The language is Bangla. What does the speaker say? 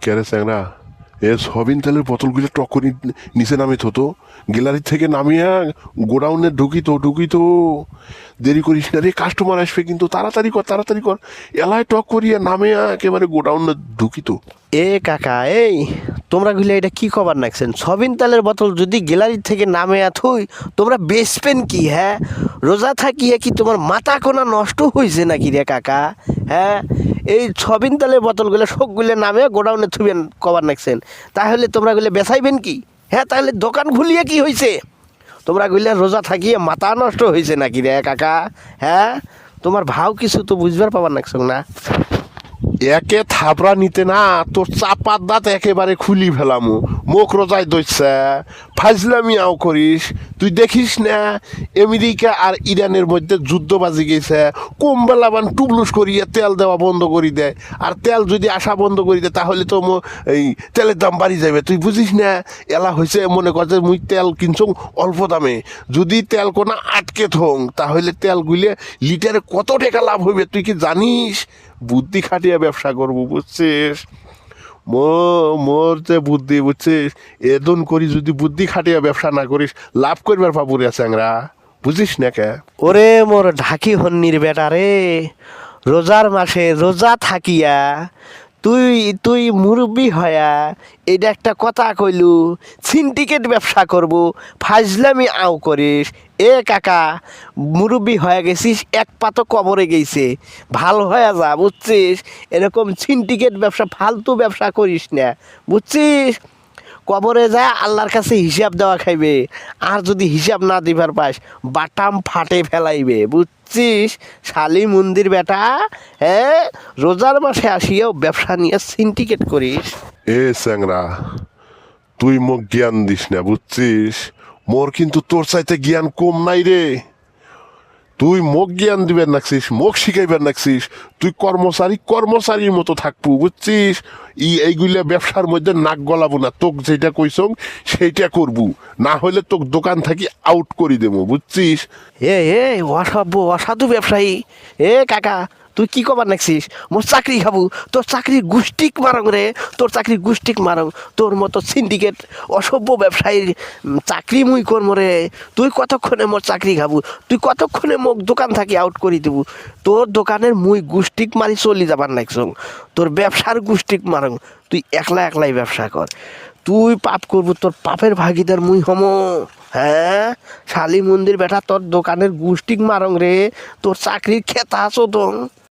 ক্যারে চ্যাংরা সবিন তেলের বোতলগুলো টক করে নিচে নামে তো গ্যালারি থেকে নামিয়া গোডাউনে ঢুকিত দেরি করিস না রে, কাস্টমার আসবে কিন্তু, তাড়াতাড়ি কর এলায় টক করিয়া নামিয়া একেবারে গোডাউনে ঢুকিত। এ কাকা, এই তোমরা গুলো এটা কি খবর নাকছেন? সবিন তেলের বোতল যদি গ্যালারি থেকে নামে থুই তোমরা বেচবেন কি? হ্যাঁ, রোজা থাকিয়ে কি তোমার মাথা কোনা নষ্ট হয়েছে নাকি রে কাকা? হ্যাঁ, এই সবিন তেলের বোতলগুলো সবগুলো নামে গোডাউনে থুবেন কবার নাকছেন, তাহলে তোমরা গুলো বেচাইবেন কি? হ্যাঁ, তাহলে দোকান খুলিয়ে কি হয়েছে? তোমরা গুলো রোজা থাকিয়ে মাথা নষ্ট হয়েছে নাকি রে কাকা? হ্যাঁ, তোমার ভাও কিছু তো বুঝবার পাবার নাকছ না। একে থাবড়া নিতে না তোর চাপার দাঁত একেবারে খুলি ফেলামু, মুখ রোজায় দইছে, ফাজলামি আও করিস। তুই দেখিস না আমেরিকা আর ইরানের মধ্যে যুদ্ধ বাজি গেছে, কমবেলাবান টুবলুস করিয়ে তেল দেওয়া বন্ধ করে দেয়, আর তেল যদি আসা বন্ধ করে দেয় তাহলে তো এই তেলের দাম বাড়ি যাবে। তুই বুঝিস না এলা হয়েছে, মনে কর যে মুই তেল কিনছ অল্প দামে, যদি তেল কোনা আটকে থং তাহলে তেলগুলি লিটারে কত টাকা লাভ হইবে তুই কি জানিস? বুদ্ধি খাটিয়ে ব্যবসা করবো, বুঝছিস? মোর যে বুদ্ধি, বুঝছিস? এদন করি যদি বুদ্ধি খাটিয়ে ব্যবসা না করিস লাভ করবার পাবো রে চ্যাংরা, বুঝিস না কে? ওরে মোর ঢাকি হন্নির বেটা রে, রোজার মাসে রোজা থাকিয়া তুই তুই মুরব্বি হয়া এটা একটা কথা কইলু সিন্ডিকেট ব্যবসা করব, ফাজলামি আও করিস। এ কাকা, মুরব্বি হয়ে গেছিস, এক পা তো কবরে গেছে, ভালো হয়ে যা, বুঝছিস? এরকম সিন্ডিকেট ব্যবসা ফালতু ব্যবসা করিস না, বুঝছিস? কবরে যায় আল্লাহর কাছে হিসাব দেওয়া খাইবে, আর যদি হিসাব না দিবার পাস বাটাম ফাটে ফেলাইবে, বুঝছিস? শালি মন্দির বেটা, হ্যাঁ, রোজার মাসে আসিয়াও ব্যবসা নিয়ে সিন্ডিকেট করিস। এ চ্যাংরা, তুই মোক জ্ঞান দিস না, বুঝছিস? মোর কিন্তু তোর চাইতে জ্ঞান কম নাই রে। তুই মোক জ্ঞান দিবেন নাকছিস, মোক শিখাইবেন নাকছিস, তুই কর্মচারীর মতো থাকবো, বুঝছিস? এইগুলা ব্যবসার মধ্যে নাক গলাবো না, তোক যেটা কইসং সেইটা করবো, না হলে তোক দোকান থাকি আউট করে দেবো, বুঝছিস? এ অসভ্য অসাধু ব্যবসায়ী। এ কাকা, তুই কি কবার নাকছিস? মোর চাকরি খাবো, তোর চাকরির গুষ্টিক মারং রে, তোর চাকরির গুষ্টিক মারং। তোর মতো সিন্ডিকেট অসভ্য ব্যবসায়ীর চাকরি মুই করবো রে। তুই কতক্ষণে মোর চাকরি খাবো, তুই কতক্ষণে মোক দোকান থাকি আউট করে দেবো। তোর দোকানের মুই গুষ্টিক মারি চলি যাবার নাকছং, তোর ব্যবসার গুষ্টিক মারং। তুই একলাই ব্যবসা কর, তুই পাপ করবো, তোর পাপের ভাগিদার মুই হম। হ্যাঁ, শালি মন্দির বেটা, তোর দোকানের গুষ্টিক মারং রে, তোর চাকরির খেতা আছো তো।